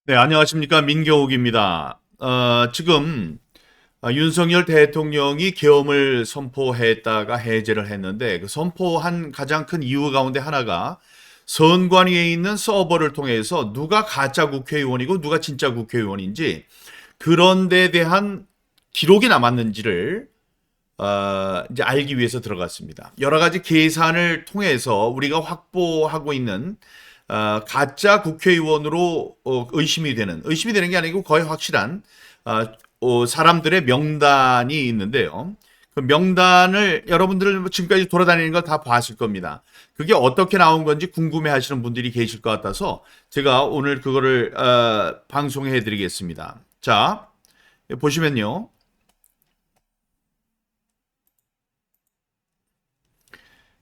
네, 안녕하십니까. 민경욱입니다. 지금 윤석열 대통령이 계엄을 선포했다가 해제를 했는데 그 선포한 가장 큰 이유 가운데 하나가 선관 위에 있는 서버를 통해서 누가 가짜 국회의원이고 누가 진짜 국회의원인지 그런 데 대한 기록이 남았는지를 이제 알기 위해서 들어갔습니다. 여러 가지 계산을 통해서 우리가 확보하고 있는 가짜 국회의원으로 의심이 되는 게 아니고 거의 확실한 사람들의 명단이 있는데요. 그 명단을 여러분들 지금까지 돌아다니는 걸 다 봤을 겁니다. 그게 어떻게 나온 건지 궁금해 하시는 분들이 계실 것 같아서 제가 오늘 그거를 방송해 드리겠습니다. 자, 보시면요.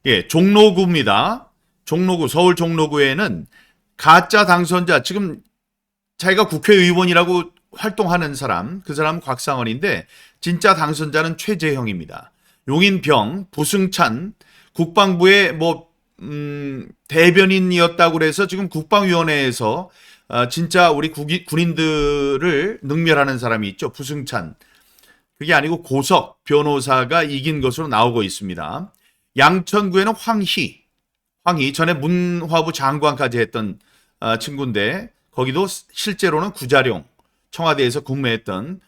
예, 종로구입니다. 종로구, 서울 종로구에는 가짜 당선자, 지금 자기가 국회의원이라고 활동하는 사람, 그 사람은 곽상원인데 진짜 당선자는 최재형입니다. 용인병, 부승찬, 국방부의 대변인이었다고 그래서 지금 국방위원회에서 진짜 우리 군인들을 능멸하는 사람이 있죠. 부승찬. 그게 아니고 고석 변호사가 이긴 것으로 나오고 있습니다. 양천구에는 황희 전에 문화부 장관까지 했던 친구인데 거기도 실제로는 구자룡 청와대에서 근무했던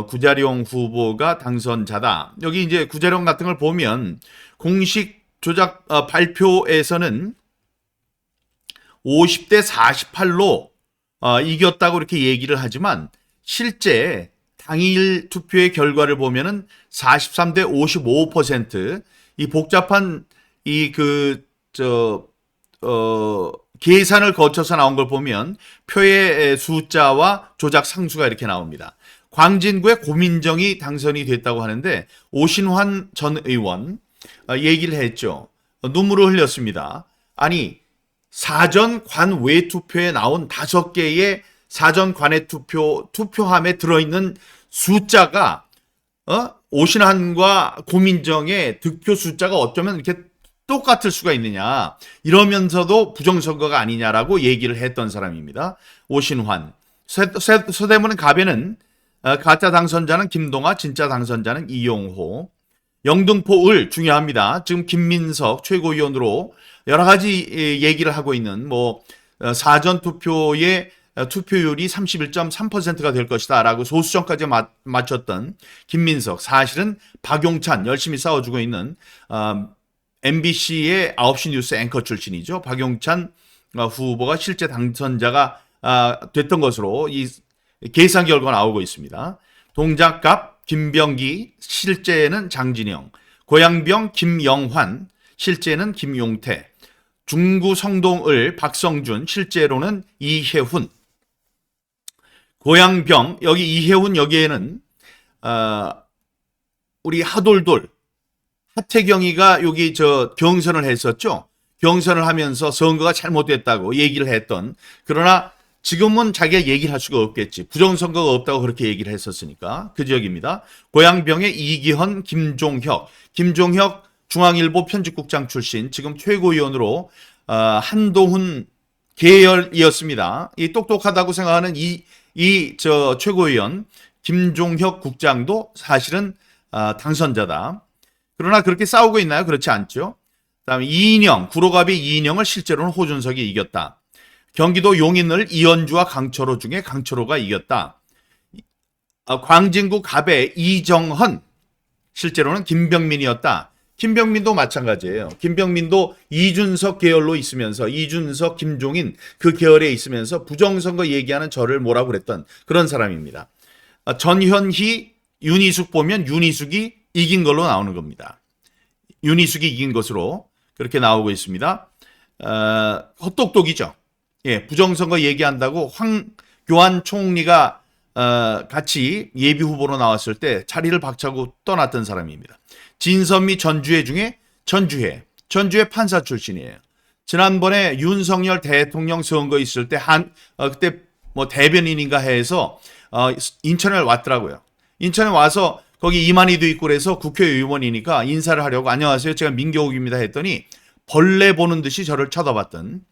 구자룡 후보가 당선자다. 여기 이제 구자룡 같은 걸 보면 공식 조작 발표에서는 50대 48로 이겼다고 이렇게 얘기를 하지만 실제 당일 투표의 결과를 보면은 43대 55%, 이 복잡한 계산을 거쳐서 나온 걸 보면 표의 숫자와 조작 상수가 이렇게 나옵니다. 광진구의 고민정이 당선이 됐다고 하는데 오신환 전 의원 얘기를 했죠. 눈물을 흘렸습니다. 아니, 사전 관외 투표에 나온 5개의 사전 관외 투표함에 들어있는 숫자가 오신환과 고민정의 득표 숫자가 어쩌면 이렇게 똑같을 수가 있느냐, 이러면서도 부정선거가 아니냐라고 얘기를 했던 사람입니다. 오신환. 서대문은 갑에는 가짜 당선자는 김동아, 진짜 당선자는 이용호. 영등포을 중요합니다. 지금 김민석 최고위원으로 여러 가지 얘기를 하고 있는 사전 투표의 투표율이 31.3%가 될 것이다 라고 소수점까지 맞췄던 김민석, 사실은 박용찬 열심히 싸워주고 있는 MBC의 9시 뉴스 앵커 출신이죠. 박용찬 후보가 실제 당선자가 됐던 것으로 이 계산 결과가 나오고 있습니다. 동작갑 김병기, 실제는 장진영. 고양병 김영환, 실제는 김용태. 중구 성동을 박성준, 실제로는 이혜훈. 고양병, 여기 이혜훈, 여기에는 우리 하돌돌 하태경이가 여기 경선을 했었죠. 경선을 하면서 선거가 잘못됐다고 얘기를 했던, 그러나 지금은 자기가 얘기를 할 수가 없겠지. 부정선거가 없다고 그렇게 얘기를 했었으니까. 그 지역입니다. 고양병의 이기헌, 김종혁 중앙일보 편집국장 출신, 지금 최고위원으로 한동훈 계열이었습니다. 이 똑똑하다고 생각하는 최고위원 김종혁 국장도 사실은 당선자다. 그러나 그렇게 싸우고 있나요? 그렇지 않죠. 그다음에 이인영, 구로갑의 이인영을 실제로는 호준석이 이겼다. 경기도 용인을 이현주와 강철호 중에 강철호가 이겼다. 광진구 갑의 이정헌, 실제로는 김병민이었다. 김병민도 마찬가지예요. 김병민도 이준석 계열로 있으면서, 이준석, 김종인 그 계열에 있으면서 부정선거 얘기하는 저를 뭐라고 그랬던 그런 사람입니다. 전현희, 윤희숙 보면 윤희숙이 이긴 걸로 나오는 겁니다. 윤희숙이 이긴 것으로 그렇게 나오고 있습니다. 헛똑똑이죠. 예, 부정선거 얘기한다고 황교안 총리가 같이 예비 후보로 나왔을 때 자리를 박차고 떠났던 사람입니다. 진선미 전주회 중에 전주회 판사 출신이에요. 지난번에 윤석열 대통령 선거 있을 때 그때 대변인인가 해서 인천에 왔더라고요. 인천에 와서 거기 이만희도 있고 그래서 국회의원이니까 인사를 하려고 안녕하세요, 제가 민경욱입니다 했더니 벌레 보는 듯이 저를 쳐다봤던,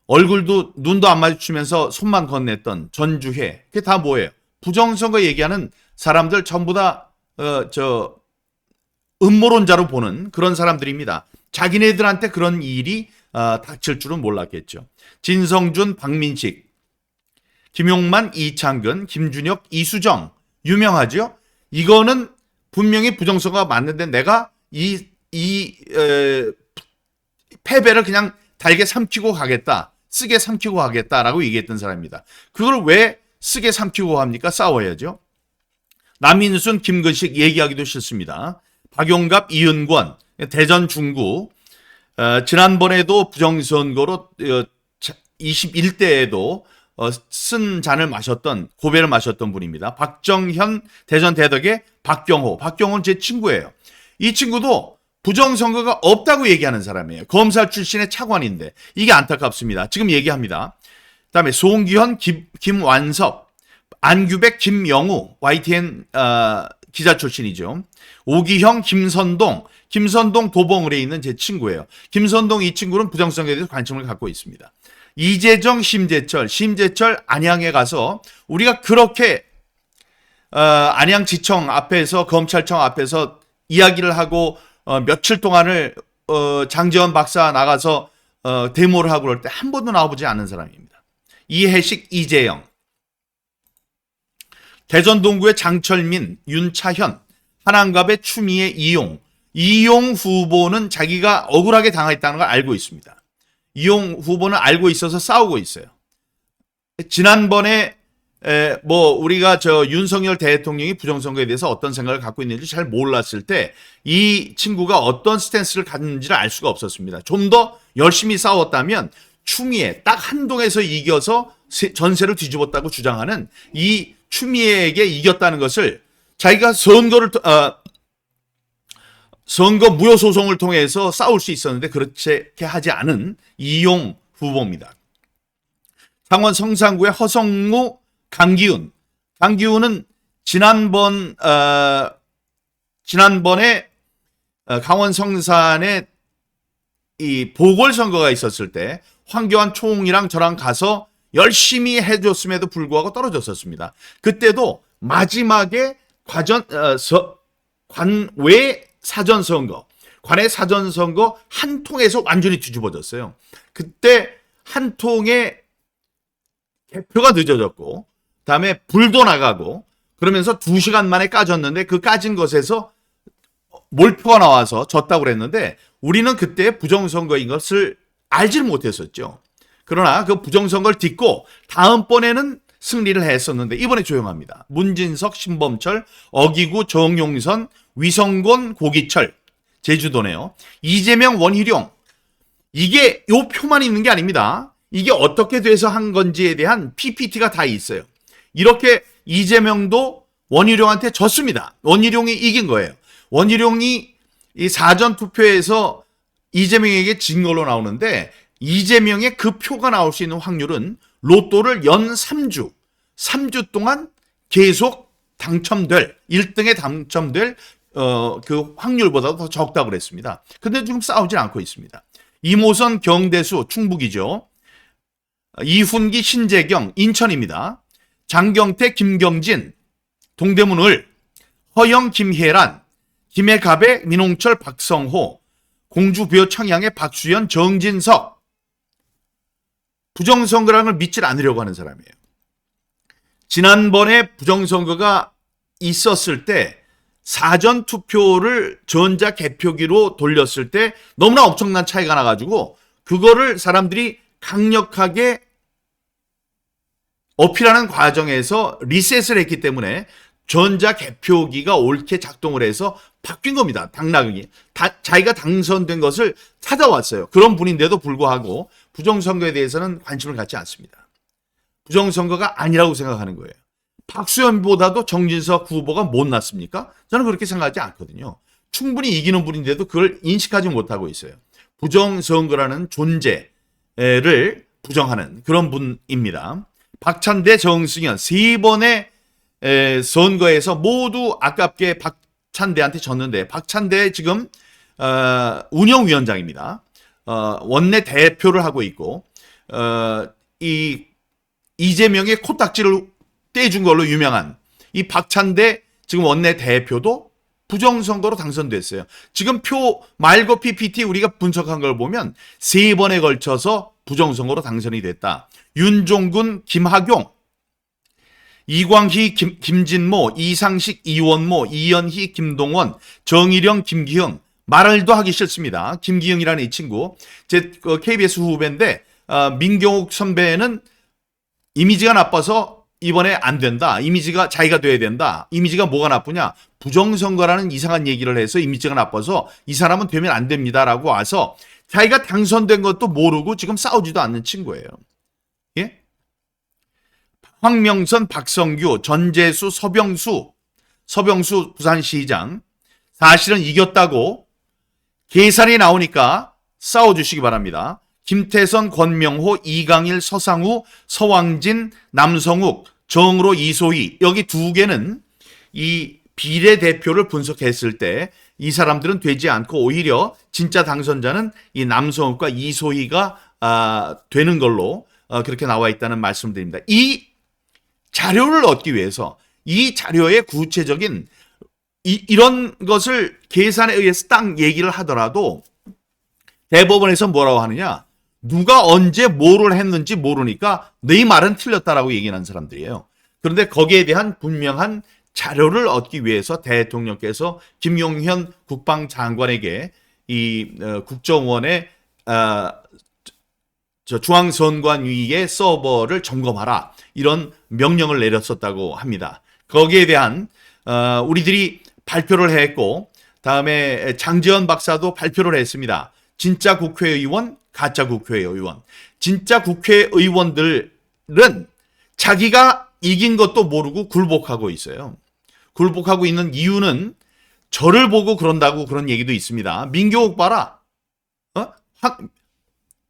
얼굴도 눈도 안 마주치면서 손만 건넸던 전주회. 그게 다 뭐예요? 부정선거 얘기하는 사람들 전부 다 음모론자로 보는 그런 사람들입니다. 자기네들한테 그런 일이 닥칠 줄은 몰랐겠죠. 진성준, 박민식, 김용만, 이창근, 김준혁, 이수정 유명하죠. 이거는 분명히 부정선거가 맞는데 내가 패배를 그냥 달게 삼키고 가겠다, 쓰게 삼키고 가겠다라고 얘기했던 사람입니다. 그걸 왜 쓰게 삼키고 합니까? 싸워야죠. 남인순, 김근식 얘기하기도 싫습니다. 박용갑, 이은권, 대전 중구, 지난번에도 부정선거로 21대에도 쓴 잔을 마셨던, 고배를 마셨던 분입니다. 박정현, 대전 대덕의 박경호는 제 친구예요. 이 친구도 부정선거가 없다고 얘기하는 사람이에요. 검사 출신의 차관인데 이게 안타깝습니다. 지금 얘기합니다. 그다음에 송기현, 김완섭, 안규백, 김영우, YTN 기자 출신이죠. 오기형, 김선동 도봉을에 있는 제 친구예요. 김선동 이 친구는 부정선거에 대해서 관심을 갖고 있습니다. 이재정, 심재철 안양에 가서 우리가 그렇게 안양지청 앞에서, 검찰청 앞에서 이야기를 하고 며칠 동안을 장재원 박사 나가서 데모를 하고 그럴 때 한 번도 나와보지 않은 사람입니다. 이해식, 이재영, 대전 동구의 장철민, 윤차현, 한안갑의 추미애, 이용 후보는 자기가 억울하게 당했다는 걸 알고 있습니다. 이용 후보는 알고 있어서 싸우고 있어요. 지난번에 우리가 윤석열 대통령이 부정선거에 대해서 어떤 생각을 갖고 있는지 잘 몰랐을 때 이 친구가 어떤 스탠스를 갖는지를 알 수가 없었습니다. 좀 더 열심히 싸웠다면 추미애 딱 한동에서 이겨서 전세를 뒤집었다고 주장하는 이 추미애에게 이겼다는 것을 자기가 선거 무효 소송을 통해서 싸울 수 있었는데 그렇게 하지 않은 이용 후보입니다. 창원 성산구의 허성무, 강기훈은 지난번에 강원 성산에 이 보궐선거가 있었을 때 황교안 총이랑 저랑 가서 열심히 해줬음에도 불구하고 떨어졌었습니다. 그때도 마지막에 관외 사전선거 한 통에서 완전히 뒤집어졌어요. 그때 한 통에 개표가 늦어졌고 그다음에 불도 나가고 그러면서 2시간 만에 까졌는데 그 까진 것에서 몰표가 나와서 졌다고 그랬는데 우리는 그때 부정선거인 것을 알지를 못했었죠. 그러나 그 부정선거를 딛고 다음번에는 승리를 했었는데 이번에 조용합니다. 문진석, 신범철, 어기구, 정용선, 위성곤, 고기철, 제주도네요. 이재명, 원희룡. 이게 요 표만 있는 게 아닙니다. 이게 어떻게 돼서 한 건지에 대한 PPT가 다 있어요. 이렇게 이재명도 원희룡한테 졌습니다. 원희룡이 이긴 거예요. 원희룡이 이 사전 투표에서 이재명에게 진 걸로 나오는데 이재명의 그 표가 나올 수 있는 확률은 로또를 연 3주 동안 계속 1등에 당첨될 그 확률보다도 더 적다고 그랬습니다. 근데 지금 싸우지 않고 있습니다. 이모선, 경대수, 충북이죠. 이훈기, 신재경, 인천입니다. 장경태, 김경진, 동대문을, 허영, 김혜란, 김해갑의 민홍철, 박성호, 공주부여 청양의 박수현, 정진석. 부정선거라는 걸 믿질 않으려고 하는 사람이에요. 지난번에 부정선거가 있었을 때 사전투표를 전자개표기로 돌렸을 때 너무나 엄청난 차이가 나가지고 그거를 사람들이 강력하게 어필하는 과정에서 리셋을 했기 때문에 전자개표기가 옳게 작동을 해서 바뀐 겁니다. 당락이. 자기가 당선된 것을 찾아왔어요. 그런 분인데도 불구하고 부정선거에 대해서는 관심을 갖지 않습니다. 부정선거가 아니라고 생각하는 거예요. 박수현보다도 정진석 후보가 못났습니까? 저는 그렇게 생각하지 않거든요. 충분히 이기는 분인데도 그걸 인식하지 못하고 있어요. 부정선거라는 존재를 부정하는 그런 분입니다. 박찬대, 정승현 3번의 선거에서 모두 아깝게 박찬대한테 졌는데 박찬대 지금 운영위원장입니다. 원내 대표를 하고 있고 이 이재명의 코딱지를 떼준 걸로 유명한 이 박찬대 지금 원내대표도 부정선거로 당선됐어요. 지금 표 말고 PPT 우리가 분석한 걸 보면 3번에 걸쳐서 부정선거로 당선이 됐다. 윤종군, 김학용, 이광희, 김진모, 이상식, 이원모, 이현희, 김동원, 정일영, 김기흥. 말을도 하기 싫습니다. 김기흥이라는 이 친구. 제 KBS 후배인데 민경욱 선배는 이미지가 나빠서 이번에 안 된다. 이미지가 자기가 돼야 된다. 이미지가 뭐가 나쁘냐? 부정선거라는 이상한 얘기를 해서 이미지가 나빠서 이 사람은 되면 안 됩니다라고 와서 자기가 당선된 것도 모르고 지금 싸우지도 않는 친구예요. 예? 황명선, 박성규, 전재수, 서병수 부산시장 사실은 이겼다고 계산이 나오니까 싸워주시기 바랍니다. 김태선, 권명호, 이강일, 서상우, 서왕진, 남성욱, 정으로 이소희 여기 두 개는 이 비례대표를 분석했을 때 이 사람들은 되지 않고 오히려 진짜 당선자는 이 남성욱과 이소희가 되는 걸로 그렇게 나와 있다는 말씀드립니다. 이 자료를 얻기 위해서 이 자료의 구체적인 이런 것을 계산에 의해서 딱 얘기를 하더라도 대법원에서 뭐라고 하느냐? 누가 언제 뭐를 했는지 모르니까 네 말은 틀렸다라고 얘기하는 사람들이에요. 그런데 거기에 대한 분명한 자료를 얻기 위해서 대통령께서 김용현 국방장관에게 이 국정원의 중앙선관위의 서버를 점검하라 이런 명령을 내렸었다고 합니다. 거기에 대한 우리들이 발표를 했고 다음에 장재원 박사도 발표를 했습니다. 진짜 국회의원, 가짜 국회의원. 진짜 국회의원들은 자기가 이긴 것도 모르고 굴복하고 있어요. 굴복하고 있는 이유는 저를 보고 그런다고 그런 얘기도 있습니다. 민경욱 봐라.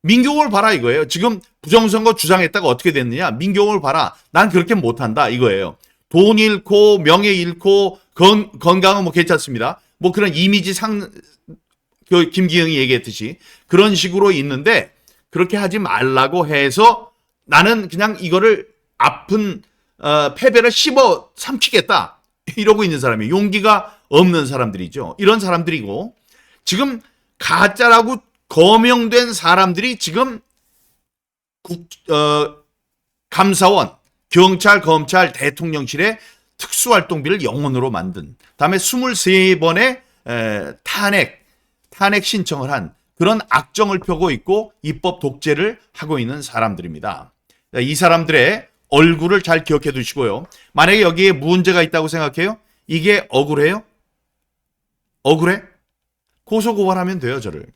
민경욱을 봐라 이거예요. 지금 부정선거 주장했다가 어떻게 됐느냐. 민경욱을 봐라. 난 그렇게 못한다 이거예요. 돈 잃고 명예 잃고 건강은 뭐 괜찮습니다. 뭐 그런 이미지 김기흥이 얘기했듯이 그런 식으로 있는데 그렇게 하지 말라고 해서 나는 그냥 이거를 아픈 패배를 씹어 삼키겠다 이러고 있는 사람이 용기가 없는 사람들이죠. 이런 사람들이고 지금 가짜라고 거명된 사람들이 지금 감사원, 경찰, 검찰, 대통령실에 특수활동비를 영원으로 만든 다음에 23번의 탄핵 신청을 한 그런 악정을 펴고 있고 입법 독재를 하고 있는 사람들입니다. 이 사람들의 얼굴을 잘 기억해 두시고요. 만약에 여기에 문제가 있다고 생각해요? 이게 억울해요? 억울해? 고소고발하면 돼요, 저를.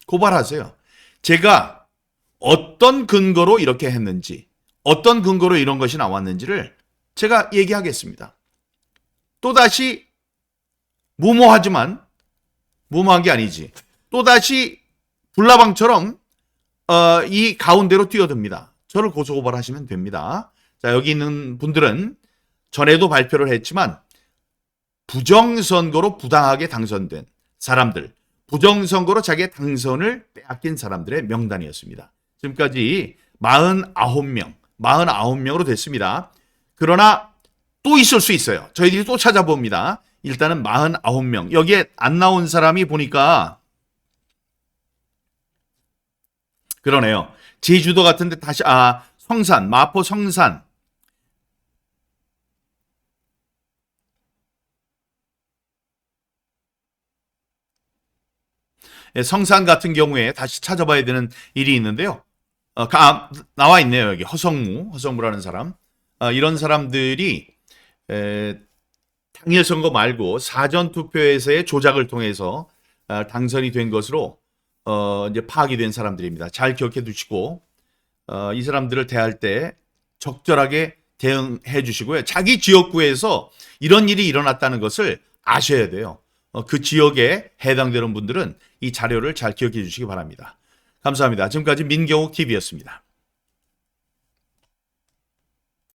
고발하세요. 제가 어떤 근거로 이렇게 했는지, 어떤 근거로 이런 것이 나왔는지를 제가 얘기하겠습니다. 또다시 무모하지만 무모한 게 아니지. 또다시 불나방처럼 이 가운데로 뛰어듭니다. 저를 고소고발하시면 됩니다. 자, 여기 있는 분들은 전에도 발표를 했지만 부정선거로 부당하게 당선된 사람들, 부정선거로 자기의 당선을 빼앗긴 사람들의 명단이었습니다. 지금까지 49명으로 됐습니다. 그러나 또 있을 수 있어요. 저희들이 또 찾아봅니다. 일단은 49명. 여기에 안 나온 사람이 보니까 그러네요. 제주도 같은데 다시 성산, 마포 성산. 성산 같은 경우에 다시 찾아봐야 되는 일이 있는데요. 나와 있네요. 여기 허성무라는 사람. 이런 사람들이 당일 선거 말고 사전 투표에서의 조작을 통해서 당선이 된 것으로 이제 파악이 된 사람들입니다. 잘 기억해 두시고 이 사람들을 대할 때 적절하게 대응해 주시고요. 자기 지역구에서 이런 일이 일어났다는 것을 아셔야 돼요. 그 지역에 해당되는 분들은 이 자료를 잘 기억해 주시기 바랍니다. 감사합니다. 지금까지 민경욱 TV였습니다.